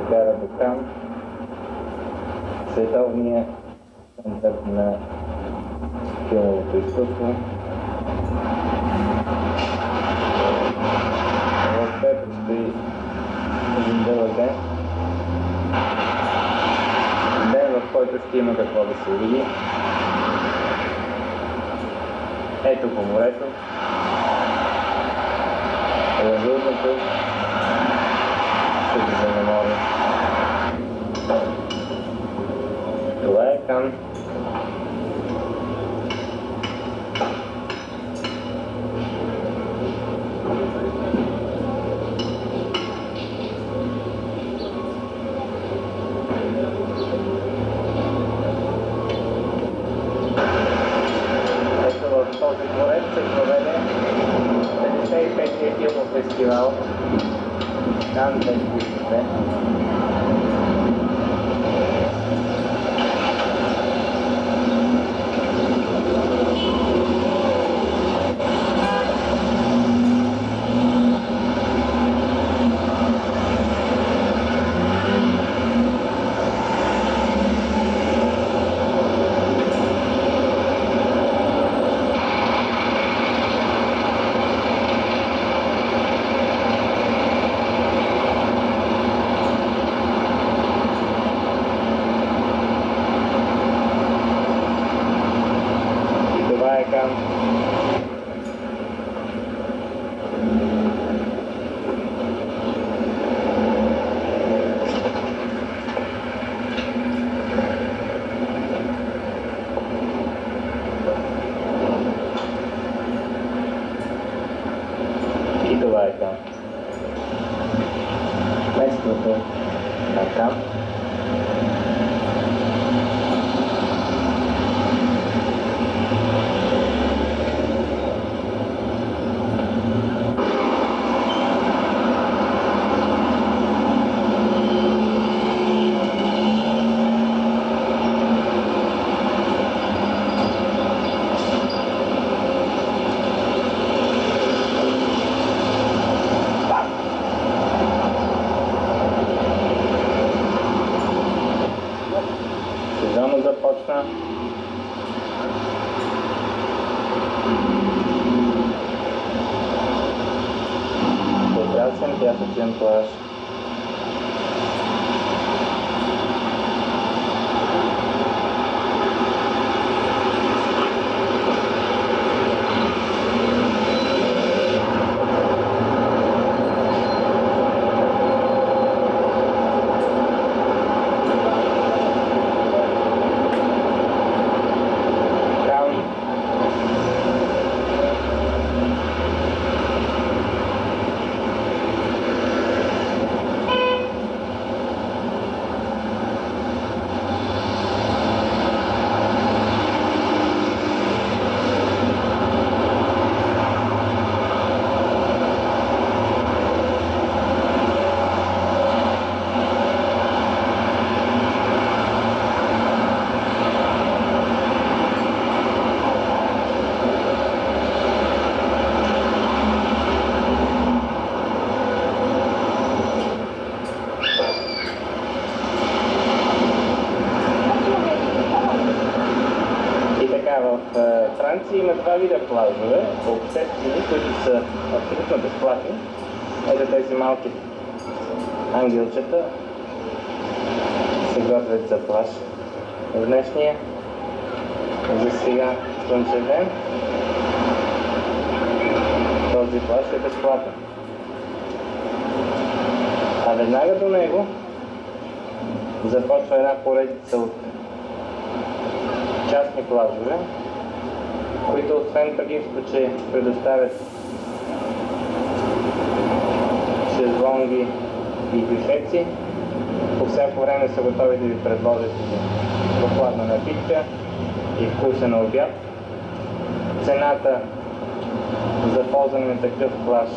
кара до там, световния център на филмовото изкуство. Въобще предстои един дълъг ден. Ден, в който ще има какво да се види. Ето по морето. Лазурното. Средиземноморие. Това е Кан. В този дворец се проведе 55-тия филмов фестивал Кан 2002. Кан. И това е Кан. Местното на Кан. Сезонът започна. Прекрасен пясъчен плаж. В Франция има два вида плажове, обществени, които са абсолютно безплатни. Ето тези малки ангелчета се готвят за плаж. В днешния за сега слънчев ден този плаж е безплатен. А веднага до него започва една поредица от частни плажове, които освен предимство, че предоставят шезлонги и дюшеци, по всяко време са готови да ви предложат прохладна напитка и вкусен обяд. Цената за ползване на такъв плаж,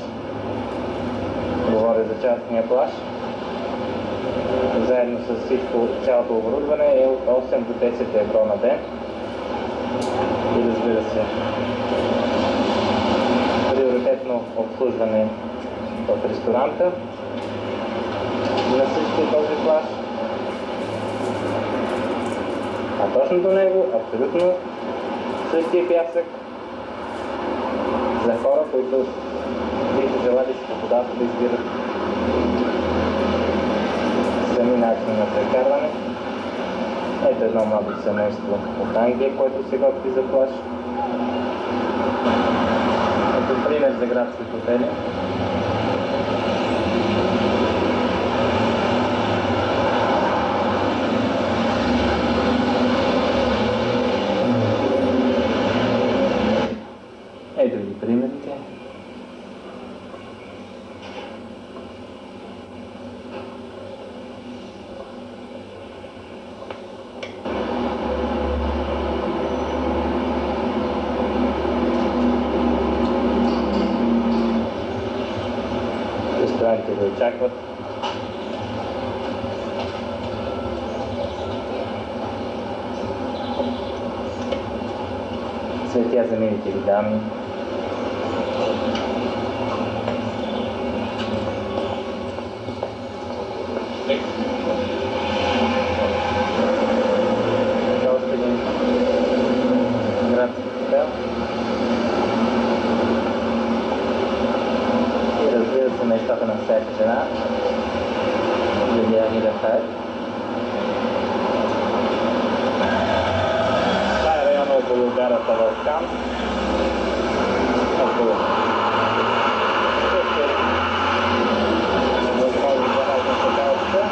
говоря за частния плаж, заедно с всичко, цялото оборудване е от 8 до 10 евро на ден. И разбира се, приоритетно обслужване в ресторанта. На всички този плаж А точно до него абсолютно същия пясък за хора, които биха желали свободата да избират сами начин на прекарване. Ето едно младо семейство от Англия, което се готви за плаж. Ето пример за градски хотели. Ето ги примерите. Ресторантите да очакват. Цветя за милите ви дами. Още един градски хотел. И разбира се, нещата на всяка жена. Видя ни да хаят. Това е района около гарата в Кан. Около възможно за нас на хотелата.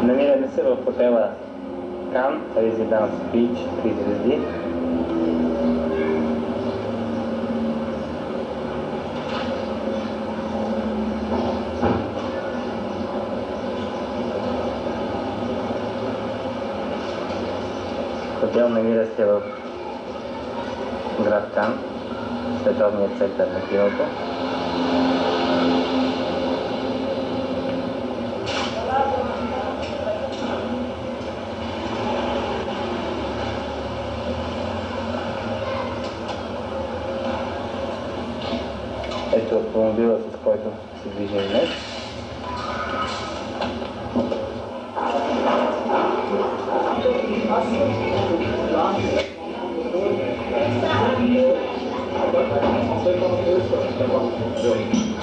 Намираме се в хотела Кан, Резиденс Бич, 3 звезди. Хотел намира се в град Кан, световният център на киното. Ето автомобила, с който се движим днес.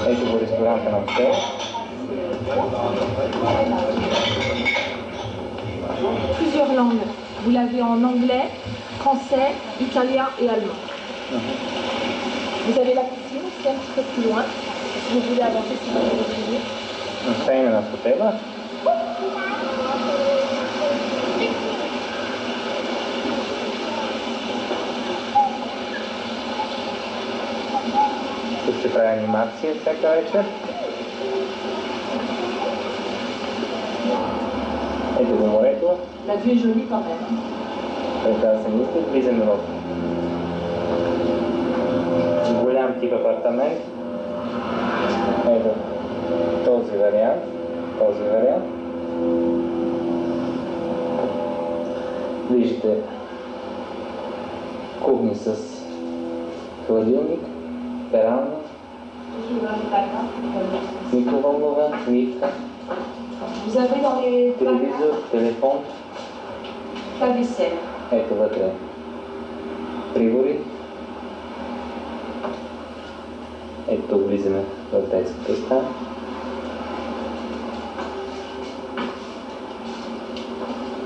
Ето го ресторанта на хотела. Plusieurs langues. Vous l'avez en anglais, français, italien et allemand. Vous avez la piscine aussi un petit peu plus loin. Si vous voulez avancer, si vous voulez suivre. Настроение на хотела. Тук се прави анимация всяка вечер. Ето го морето. La vue est jolie quand même. Прекрасен изглед. Влизаме в голям тип апартамент. Ето този вариант. Виждате кухни с хладилник, пералня, микроволнова, мивка, Vous avez dans les телевизор, телефон. la vaisselle. Ето вътре прибори. Ето влизаме в детската стая.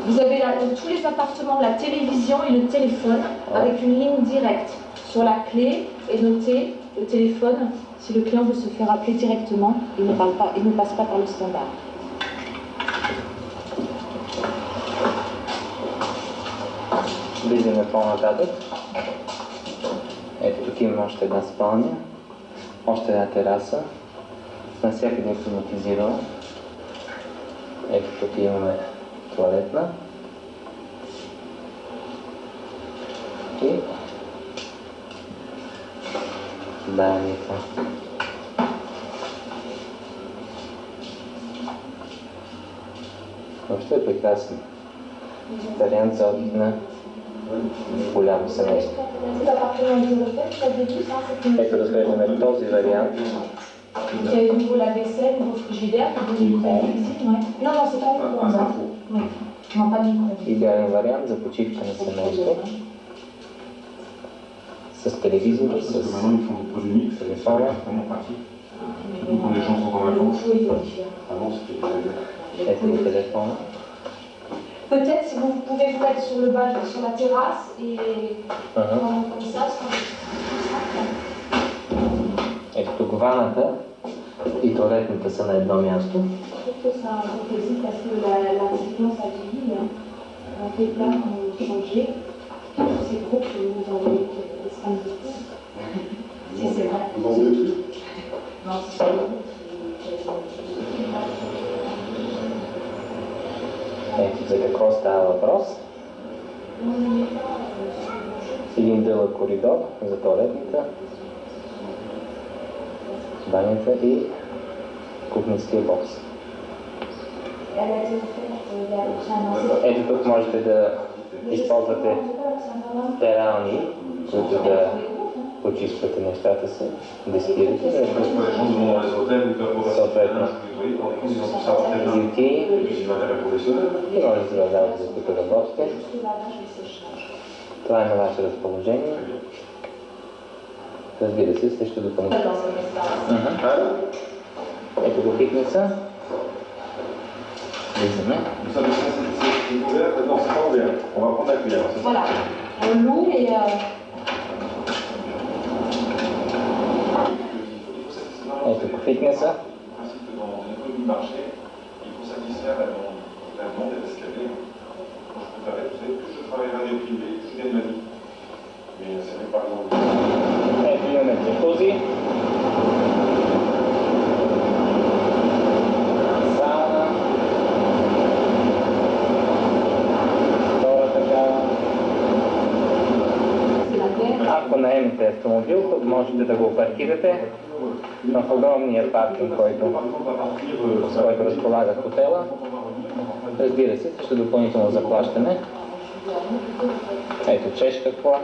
Vous avez dans tous les appartements la télévision et le téléphone avec une ligne directe. Sur la clé est noté le téléphone. Si le client veut se faire appeler directement, il ne passe pas par le standard. Влизаме по-нататък. Ето тук имаме още една спалня, още една тераса, навсякъде е климатизирано. Ето тук имаме тоалетна и банята. Въобще е прекрасно. Вариант за отдих на голямо семейство. Ето разглеждаме този вариант. Il y a nouveau lave-vaisselle, nouveau frigidaire, nouveau micro-ondes ici, ouais. Non, non, c'est pas micro-ondes, hein. Oui. Non, pas micro-ondes. Идеален вариант за почивка на семейство. С телевизор, с телефона. Ето го телефона. Peut-être si vous pouvez vous mettre sur le bas, sur la terrasse et comme ça, Ето тук ваната и тоалетната са на едно място. Ето за какво става въпрос. Един дълъг коридор за тоалетната, банята и кухненския бокс. Ето тук можете да използвате перални, които да почиствате нещата си, да спирате. Съответно юти и може да се въздавате, за които работите. Това е на ваше разположение. Разбира се, също допълнително. Ето го фитнеса. Влизаме. Voilà, on loue et Ето го фитнеса. Ето имаме джакузи. Сауна. Втора такава. Ако наемете автомобил, тук можете да го паркирате в огромния паркинг, с който разполага хотела. Разбира се, също допълнително заплащане. Ето чешка кола.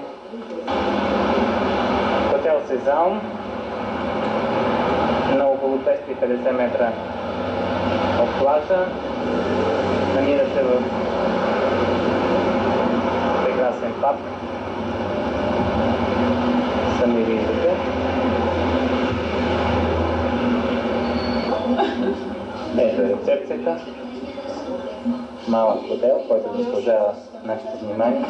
Хотел Сезалм на около 250 метра от плажа. Намира се в прекрасен парк. Сами виждате. Ето е рецепцията. Малък хотел, който заслужава нашето внимание.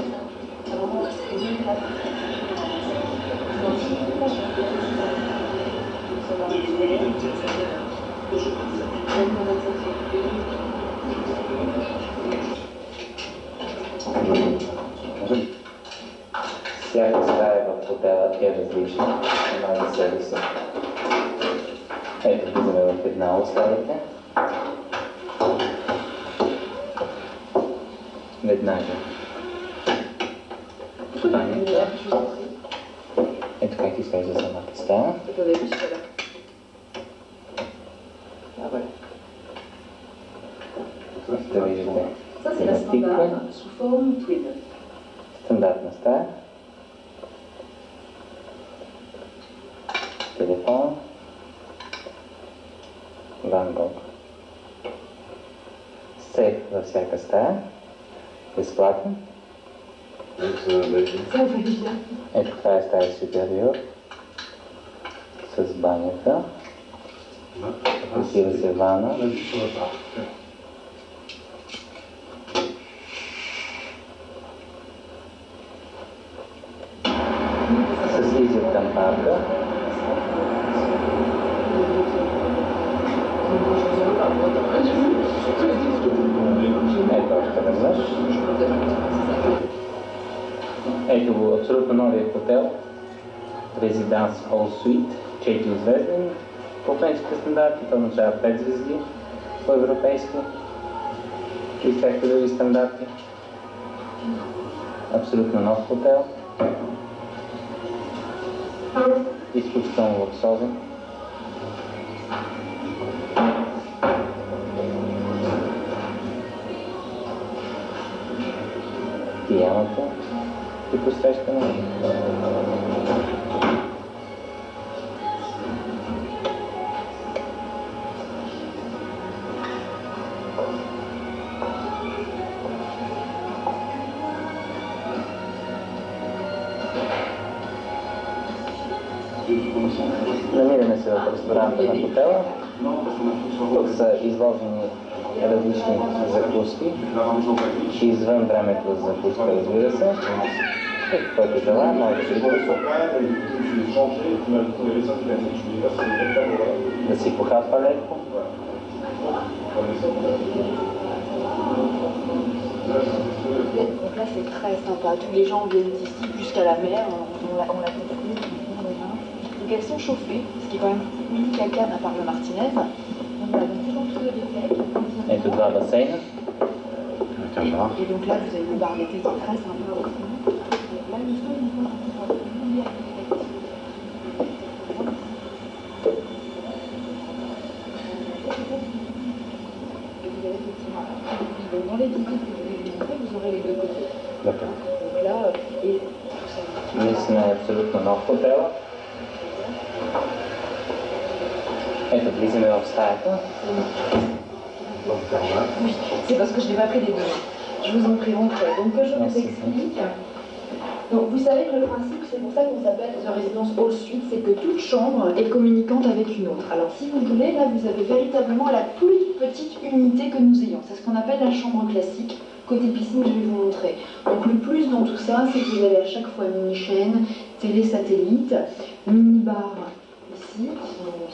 Всяка стая в хотела е различна, сама за себе си. Ето влизаме в една от стаите. Веднага. Банята. Ето как изглежда самата стая. Да виждате. Стандартна стая. Телефон. Ван Гог. Сейф във всяка стая. Безплатен. Ето това е стая супериор с банята. Отива се вана. Ето още веднъж. Ето го абсолютно новия хотел. Резиданс All Suite, 4-звезден. По френските стандарти, това означава 5 звезди по европейски и всякакви други стандарти. Абсолютно нов хотел. Изключително луксозен. Пианото и посрещане. Намираме се в ресторанта на хотела. Тук са изложени различни закуски, извън времето за закуска, разбира се. И който желая, може да си похапва леко. Donc là c'est très sympa, tous les gens viennent d'ici jusqu'à la mer, on l'a compris. Donc elles sont chauffées, ce qui est quand même unique à Cannes à part le Martinez. Donc voilà, donc toujours tout de l'été. Ето два басейна. Et donc là vous avez le bar d'été qui est très sympa aussi. Là nous sommes une fois dans les visites que je vais vous montrer, vous aurez les deux côtés. D'accord. Donc là, et Ние сме абсолютно нов хотел. Ето, влизаме в стаята. oui, c'est parce que je n'ai pas pris les deux. Je vous en prie, rentrez. Donc que je vous Merci. explique. Donc vous savez que le principe, c'est pour ça qu'on s'appelle The Residence All Suite, c'est que toute chambre est communicante avec une autre. Alors si vous voulez, là vous avez véritablement la plus petite unité que nous ayons. C'est ce qu'on appelle la chambre classique. Côté piscine, je vais vous montrer. Donc le plus dans tout ça, c'est que vous avez à chaque fois mini-chaîne, télé-satellite, mini-bar ici, qui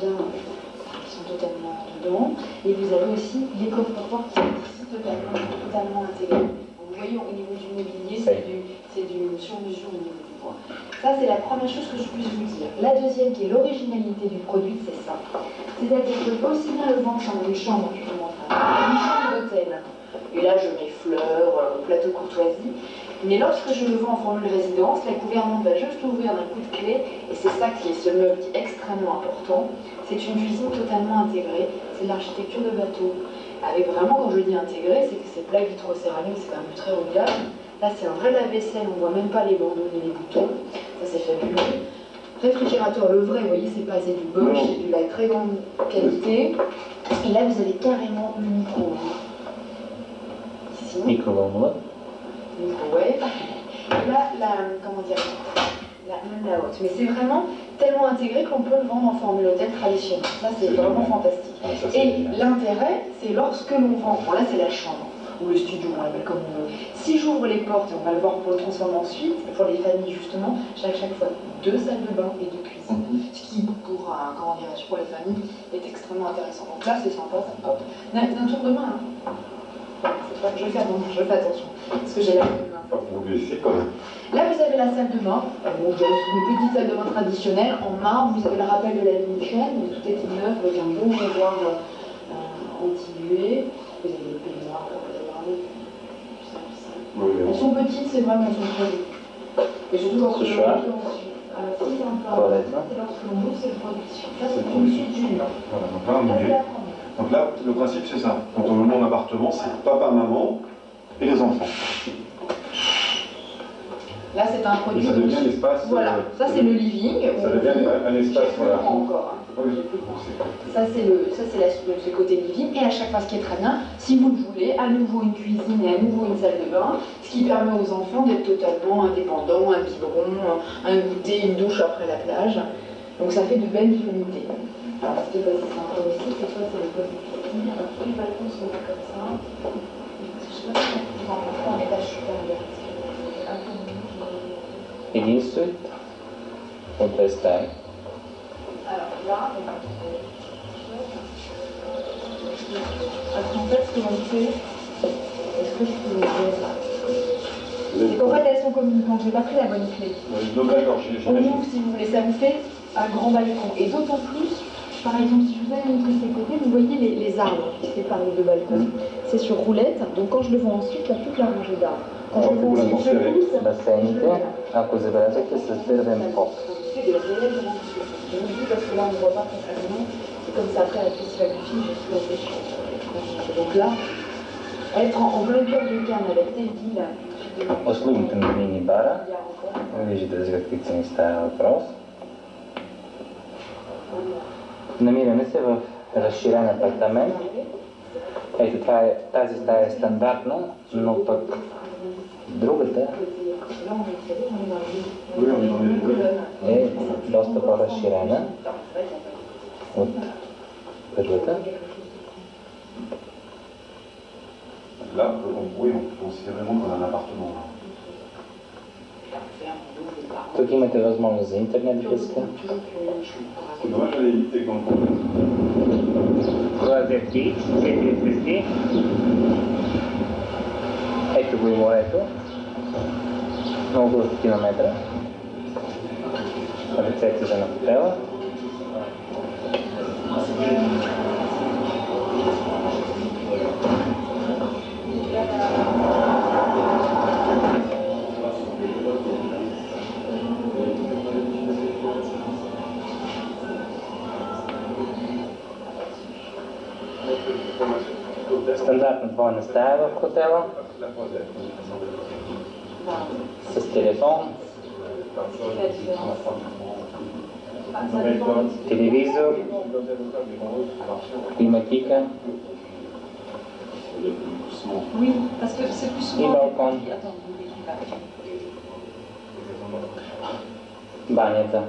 sont totalement dedans. Et vous avez aussi les coffres-forts qui sont ici totalement intégrés. Donc, vous voyez, au niveau du mobilier, c'est du sur-mesure au niveau du bois. Ça, c'est la première chose que je puisse vous dire. La deuxième, qui est l'originalité du produit, c'est ça. C'est-à-dire que aussi bien le vendre dans une chambre, je vous montre, une chambre d'hôtel. Et là, je mets fleurs, plateau courtoisie. Mais lorsque je le vends en formule résidence, la gouvernante va juste ouvrir d'un coup de clé. Et c'est ça qui est ce meuble qui est extrêmement important. C'est une cuisine totalement intégrée. C'est de l'architecture de bateau. Avec vraiment, quand je dis intégré, c'est que ces plats vitrocéramiques, c'est quand même très haut de gamme. Là, c'est un vrai lave-vaisselle. On ne voit même pas les bandeaux ni les boutons. Ça, c'est fabuleux. Réfrigérateur, le vrai, vous voyez, c'est pas assez du Bosch, c'est de la très grande qualité. Et là, vous avez carrément le micro-ondes. Micro-ondes. Microwave. Et là, comment dire, même la haute. Mais c'est vraiment tellement intégré qu'on peut le vendre en formule hôtel traditionnelle. Ça, c'est vraiment fantastique. Et l'intérêt, c'est lorsque l'on vend, bon là, c'est la chambre, ou le studio, on l'appelle comme on veut. Si j'ouvre les portes, et on va le voir pour le transformer ensuite, pour les familles justement, j'ai à chaque fois 2 salles de bain et 2 cuisines. Ce qui, pour, comment dirais-je, pour les familles, est extrêmement intéressant. Donc là, c'est sympa, ça. Hop. D'un tour de main, hein. Je fais attention, parce que j'ai la main. Vous laissez quand même. Là, vous avez la salle de bain. Bon, une petite salle de bain traditionnelle en marbre. Vous avez le rappel de la ligne chaîne, mais tout est neuf avec un bon miroir anti-UV. Vous avez le peignoir pour regarder. Elles sont petites, c'est vrai, mais elles sont très jolies. Et surtout lorsque C'est lorsque l'on ouvre, c'est le production. Ça, c'est une suite Julien. Voilà, donc là, on est... Donc là, le principe, c'est ça. Quand on loue un appartement, c'est papa, maman et les enfants. Là, c'est un produit. Et ça devient l'espace. Voilà, ça c'est le living. Ça devient un espace, voilà. Encore. Oui. Ça c'est le côté living. Et à chaque fois, ce qui est très bien, si vous le voulez, à nouveau une cuisine et à nouveau une salle de bain, ce qui permet aux enfants d'être totalement indépendants, un biberon, un goûter, une douche après la plage. Donc ça fait de belles unités. Alors, ce qui est sympa aussi, c'est ça, c'est le côté cuisine. Alors, tous les balcons sont là comme ça. Je sais pas si vous en rentrez en étage supérieur. Единствует от две стаи. Alors là, Parce qu'en fait, ce que l'on fait, est-ce que je peux ouvrir là? C'est qu'en fait, elles sont communicantes. J'ai pas pris la bonne clé. Donc d'accord, On ouvre si vous voulez, ça vous fait un grand balcon. Et d'autant plus, par exemple, si je vous avais montré ces côtés, vous voyez les arbres qui séparent les deux balcons. C'est sur roulette, donc quand je le vois ensuite, il y a toute la rangée d'arbres. Quand je le vois ensuite, je pousse. Басейните, ако забелязахте, са с дървен пот. C'est des réels grands yeux. Je vous dis parce que là, on ne voit pas concrètement. C'est comme ça, après, la pièce va du film, je suis assez chante. Donc là, être en plein cœur du Cannes avec des villes là. Услугите на мини-бара, виждате за какви цени става въпрос. Намираме се в разширен апартамент. Ето тази стая е стандартна, но пък другата е доста по-разширена от първата. Là, oui, on peut considérer vraiment comme un appartement. Тук имате възможност за интернет връзка. C'est dommage, j'allais éviter quand Croisière Beach, 4 звезди. Ето го и морето. Много километра. Рецепцията на хотела. Стандартна двойна стая в хотела. С телефон, телевизор, климатика Oui, parce que c'est plus и souvent... балкон. Банята.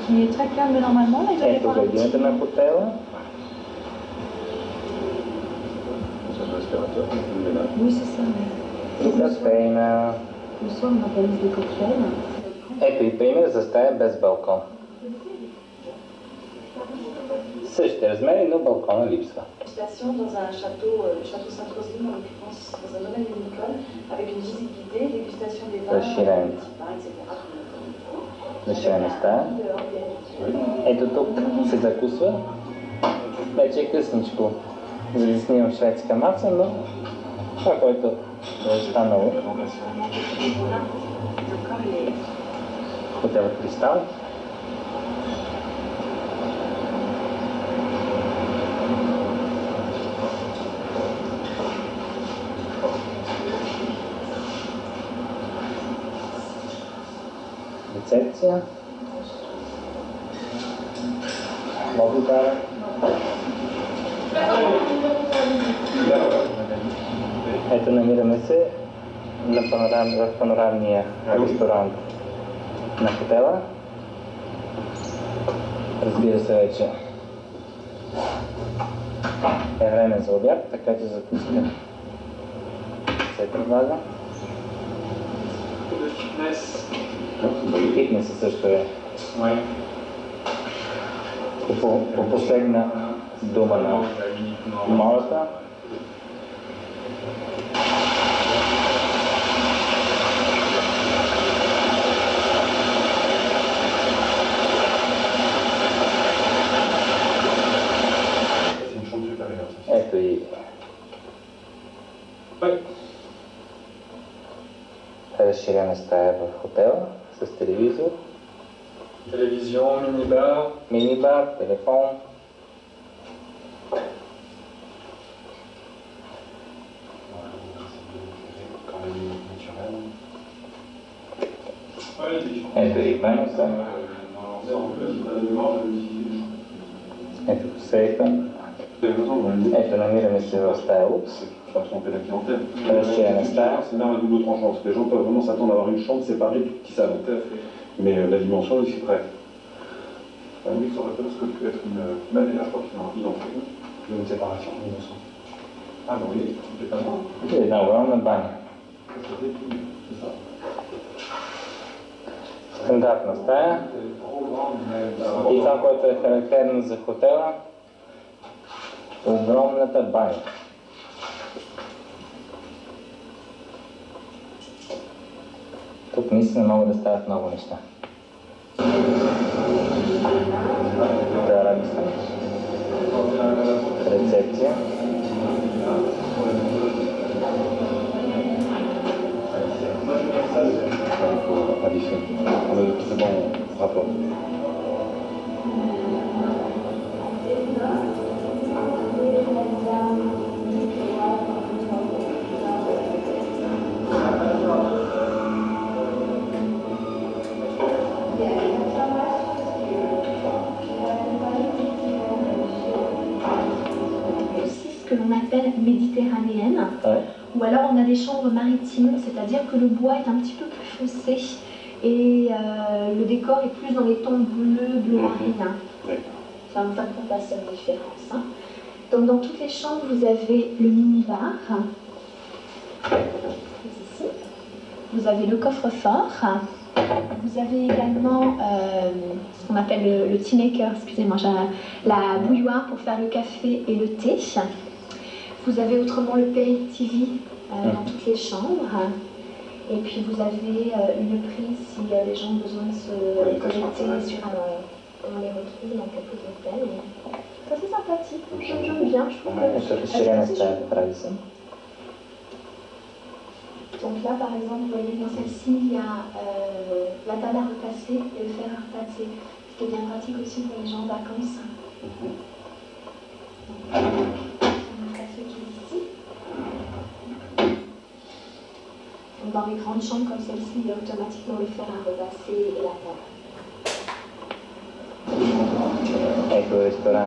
qui est très calme normalement. Là, il doit y Ето avoir un petit... градината на хотела. Oui, c'est ça. И кафена. Le soir, on organise des cocktails. Ето и пример за стая без балкон. Същите размери, но балкона липсва. Station dans un château, le château Sainte-Roselyne en l'occurrence, dans un domaine vinicole, avec une visite guidée, dégustation des vins, Разширен. etc. Разширена стая. Ето тук се закусва. Вече е късничко, за да снимам шведска маца, но това, което е останало. Хотелът Кристал. Рецепция. Лоби бара. Ето намираме се в панорамния ресторант на хотела. Разбира се, вече е време за обяд, така че закуска се предлага. Фитнесът също е по последна дума на молата. Ето и разширена стая в хотела с телевизор. Télévision, minibar. Минибар, телефон. Ето и паноса. Ето сейфа. Ето намираме се в стая Лукс. Разширена стая. C'est une arme à double tranchant, parce que les gens peuvent vraiment s'attendre à avoir une chambre séparée du petit salon. Mais la dimension est aussi près. Oui, ça aurait presque pu être une... Là, je crois qu'ils en font une séparation, il me semble. Ah non, oui, c'est pas bon. Една огромна баня. Стандартна стая. И това, което е характерно за хотела, огромната баня. Тук наистина могат да стават много неща. Да, ради съм. Рецепция. Addition. On a de très bons rapports. Que l'on appelle méditerranéenne, Ouais. ou alors on a des chambres maritimes, c'est-à-dire que le bois est un petit peu plus foncé et le décor est plus dans les tons bleu marine. D'accord. C'est un peu la seule différence. Hein. Donc dans toutes les chambres, vous avez le mini-bar, ici. Vous avez le coffre-fort, vous avez également ce qu'on appelle le tea maker, excusez-moi, la bouilloire pour faire le café et le thé. Vous avez autrement le Pay TV dans toutes les chambres. Et puis vous avez une prise si les gens ont besoin de se connecter sur comment les retrouver dans quelques hôtels. C'est assez sympathique, j'aime bien, je trouve Это расширенная стая, прави съм. Donc là par exemple, vous voyez dans celle-ci, il y a la table à repasser et le fer à repasser, ce qui est bien pratique aussi pour les gens en vacances. Dans les grandes chambres comme celle-ci, il y a automatiquement le fer à repasser et la table. Ecco il ristorante.